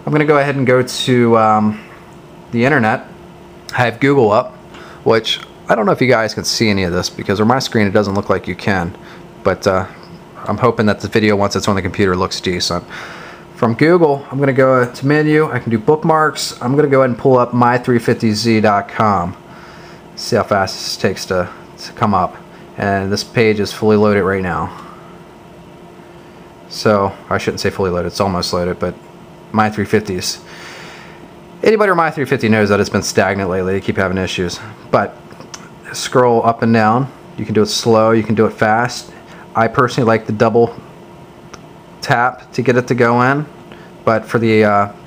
I'm going to go ahead and go to the internet. I have Google up, which I don't know if you guys can see any of this because on my screen it doesn't look like you can, but I'm hoping that the video once it's on the computer looks decent. From Google, I'm going to go to menu. I can do bookmarks. I'm going to go ahead and pull up my350z.com. See how fast this takes to come up. And this page is fully loaded right now. So, I shouldn't say fully loaded, it's almost loaded, but my350s. Anybody with my350 knows that it's been stagnant lately. They keep having issues. But scroll up and down. You can do it slow, you can do it fast. I personally like the double tap to get it to go in, but for the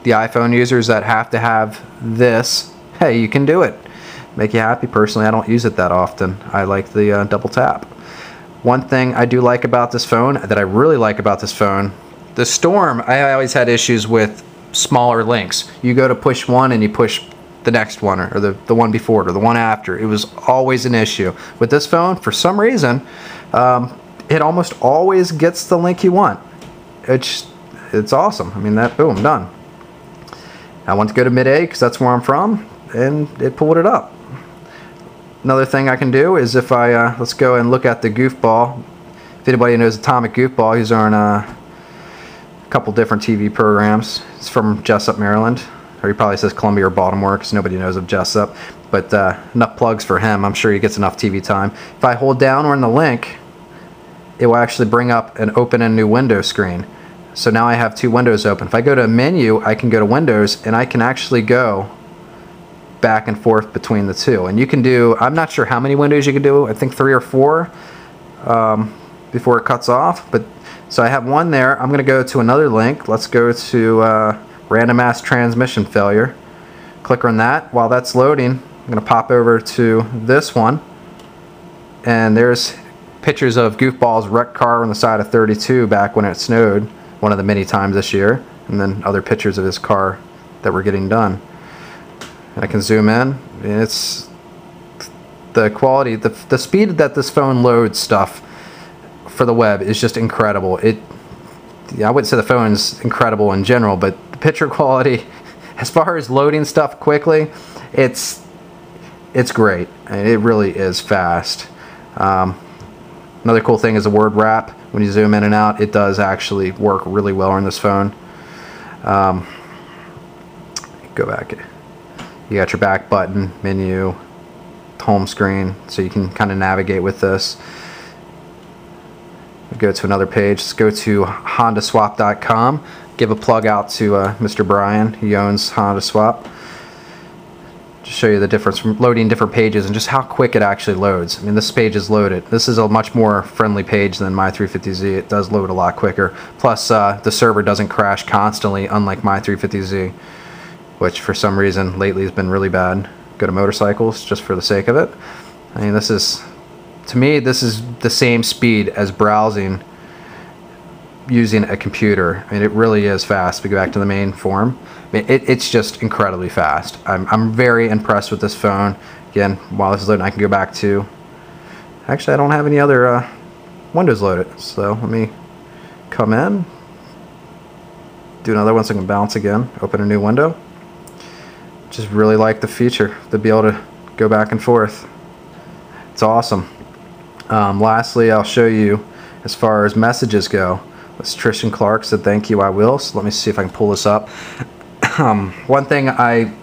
iPhone users that have to have this, hey, you can do it. Make you happy. Personally, I don't use it that often. I like the double tap. One thing I do like about this phone, that I really like about this phone, the Storm, I always had issues with smaller links. You go to push one and you push the next one, or the one before it, or the one after. It was always an issue. With this phone, for some reason, it almost always gets the link you want. It's awesome. I mean, that, boom, done. I want to go to mid-A because that's where I'm from, and it pulled it up. Another thing I can do is if I, let's go and look at the goofball. If anybody knows Atomic Goofball, he's on a couple different TV programs. It's from Jessup, Maryland. Or he probably says Columbia or Baltimore because nobody knows of Jessup. But enough plugs for him. I'm sure he gets enough TV time. If I hold down on the link, it will actually bring up an open and new window screen. So now I have two windows open. If I go to menu, I can go to Windows, and I can actually go back and forth between the two. And you can do, I'm not sure how many windows you can do, I think 3 or 4 before it cuts off. But so I have one there. I'm going to go to another link. Let's go to random ass transmission failure. Click on that. While that's loading, I'm going to pop over to this one, and there's pictures of Goofball's wrecked car on the side of 32 back when it snowed, one of the many times this year, and then other pictures of his car that were getting done. And I can zoom in, and it's the quality, the speed that this phone loads stuff for the web is just incredible. I wouldn't say the phone's incredible in general, but the picture quality, as far as loading stuff quickly, it's great. And it really is fast. Another cool thing is the word wrap. When you zoom in and out, it does actually work really well on this phone. Go back. You got your back button, menu, home screen, so you can kind of navigate with this. Go to another page. Let's go to HondaSwap.com. Give a plug out to Mr. Brian. He owns Honda Swap. Just show you the difference from loading different pages and just how quick it actually loads. I mean, this page is loaded. This is a much more friendly page than my 350Z. It does load a lot quicker. Plus, the server doesn't crash constantly, unlike my 350Z, which for some reason lately has been really bad. Go to motorcycles just for the sake of it. I mean, this is, to me, this is the same speed as browsing using a computer. I mean, it really is fast. We go back to the main form. I mean, it's just incredibly fast. I'm very impressed with this phone. Again, while this is loading, I can go back to, actually I don't have any other windows loaded, so let me come in, do another one so I can bounce again, open a new window. Just really like the feature to be able to go back and forth. It's awesome. Lastly, I'll show you as far as messages go. This Tristan Clark said thank you, I will. So let me see if I can pull this up. One thing I'm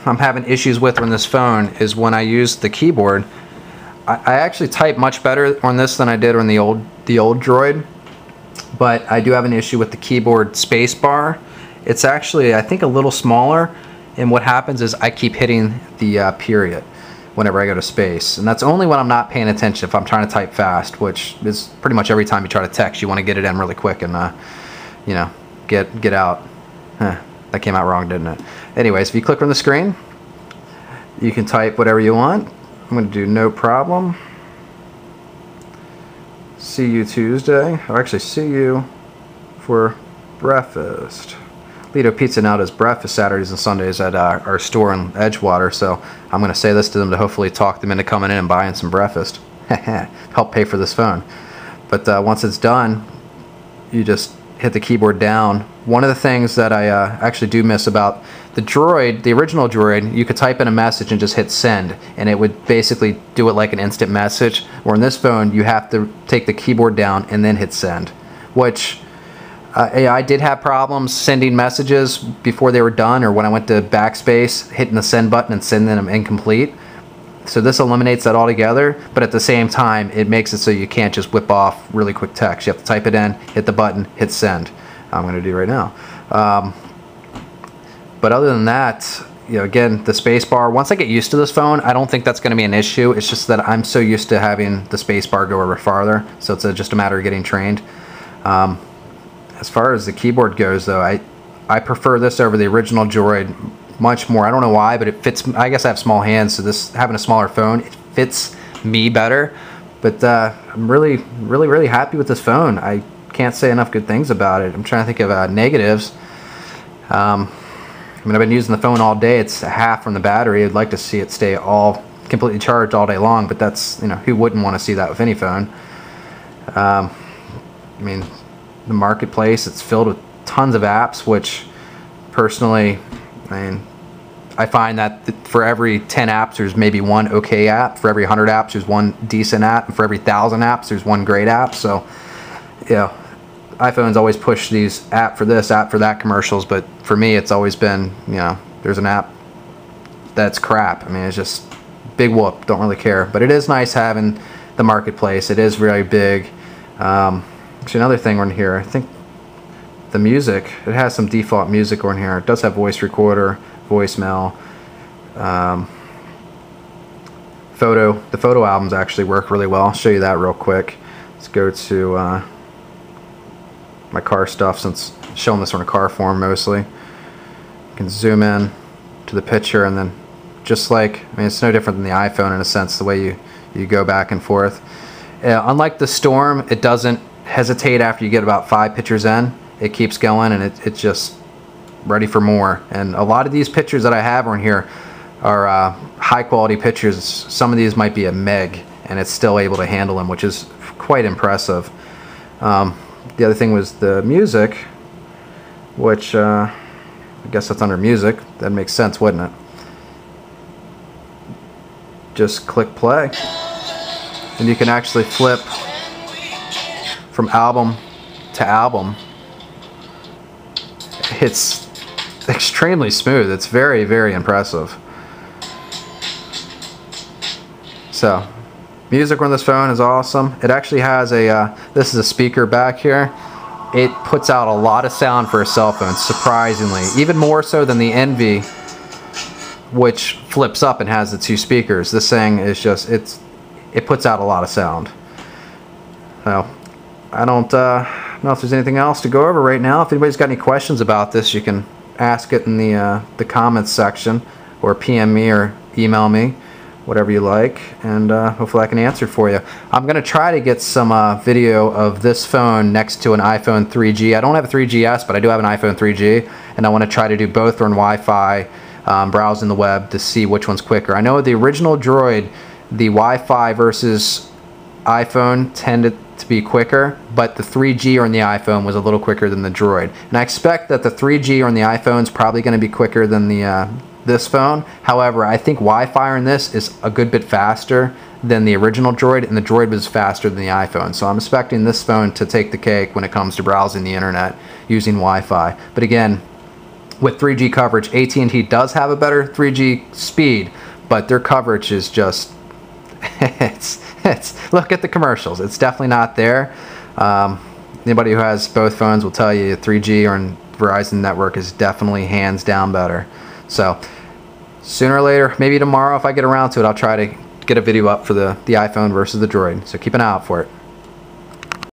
having issues with on this phone is when I use the keyboard. I actually type much better on this than I did on the old Droid, but I do have an issue with the keyboard space bar. It's actually, I think, a little smaller, and what happens is I keep hitting the period whenever I go to space, and that's only when I'm not paying attention. If I'm trying to type fast, which is pretty much every time you try to text, you want to get it in really quick and you know, get out. That came out wrong, didn't it? Anyways, if you click on the screen, you can type whatever you want. I'm going to do no problem. See you Tuesday. Or actually, see you for breakfast. Lido Pizza now does breakfast Saturdays and Sundays at our store in Edgewater, so I'm going to say this to them to hopefully talk them into coming in and buying some breakfast. Help pay for this phone. But once it's done, you just hit the keyboard down. One of the things that I actually do miss about the Droid, the original Droid, you could type in a message and just hit send, and it would basically do it like an instant message. Or in this phone, you have to take the keyboard down and then hit send, which I did have problems sending messages before they were done, or when I went to backspace, hitting the send button and sending them incomplete. So this eliminates that altogether, but at the same time, it makes it so you can't just whip off really quick text. You have to type it in, hit the button, hit send. I'm going to do right now. But other than that, you know, again, the space bar, once I get used to this phone, I don't think that's going to be an issue. It's just that I'm so used to having the space bar go over farther, so it's just a matter of getting trained. As far as the keyboard goes, though, I prefer this over the original Droid much more. I don't know why, but it fits. I guess I have small hands, so this, having a smaller phone, it fits me better. But I'm really happy with this phone. I can't say enough good things about it. I'm trying to think of negatives. I mean, I've been using the phone all day. It's half from the battery. I'd like to see it stay all completely charged all day long, but that's, you know, who wouldn't want to see that with any phone? I mean, the marketplace, it's filled with tons of apps, which personally, I mean, I find that for every 10 apps, there's maybe one okay app. For every 100 apps, there's one decent app. And for every 1,000 apps, there's one great app. So, you know, iPhones always push these app for this, app for that commercials, but for me, it's always been, you know, there's an app that's crap. I mean, it's just big whoop, don't really care. But it is nice having the marketplace. It is really big. Actually, another thing on here, I think the music, it has some default music on here. It does have voice recorder, voicemail, photo. The photo albums actually work really well. I'll show you that real quick. Let's go to my car stuff, since I'm showing this on a car form mostly. You can zoom in to the picture, and then just like, I mean, it's no different than the iPhone in a sense, the way you go back and forth. Unlike the Storm, it doesn't hesitate after you get about 5 pictures in. It keeps going, and it's just ready for more. And a lot of these pictures that I have on here are high quality pictures. Some of these might be a meg, and it's still able to handle them, which is quite impressive. The other thing was the music, which I guess that's under music. That makes sense, wouldn't it? Just click play, and you can actually flip from album to album. It's extremely smooth. It's very impressive. So, music on this phone is awesome. It actually has a, this is a speaker back here. It puts out a lot of sound for a cell phone, surprisingly. Even more so than the Envy, which flips up and has the 2 speakers. This thing is just, it puts out a lot of sound. So, I don't know if there's anything else to go over right now. If anybody's got any questions about this, you can ask it in the comments section, or PM me or email me, whatever you like, and hopefully I can answer for you. I'm going to try to get some video of this phone next to an iPhone 3G. I don't have a 3GS, but I do have an iPhone 3G, and I want to try to do both on Wi-Fi, browsing the web to see which one's quicker. I know the original Droid, the Wi-Fi versus iPhone tended to be quicker, but the 3G on the iPhone was a little quicker than the Droid. And I expect that the 3G on the iPhone is probably going to be quicker than the this phone. However, I think Wi-Fi on this is a good bit faster than the original Droid, and the Droid was faster than the iPhone. So I'm expecting this phone to take the cake when it comes to browsing the internet using Wi-Fi. But again, with 3G coverage, AT&T does have a better 3G speed, but their coverage is just it's look at the commercials. It's definitely not there. Anybody who has both phones will tell you 3G or Verizon network is definitely hands down better. So sooner or later, maybe tomorrow if I get around to it, I'll try to get a video up for the iPhone versus the Droid. So keep an eye out for it.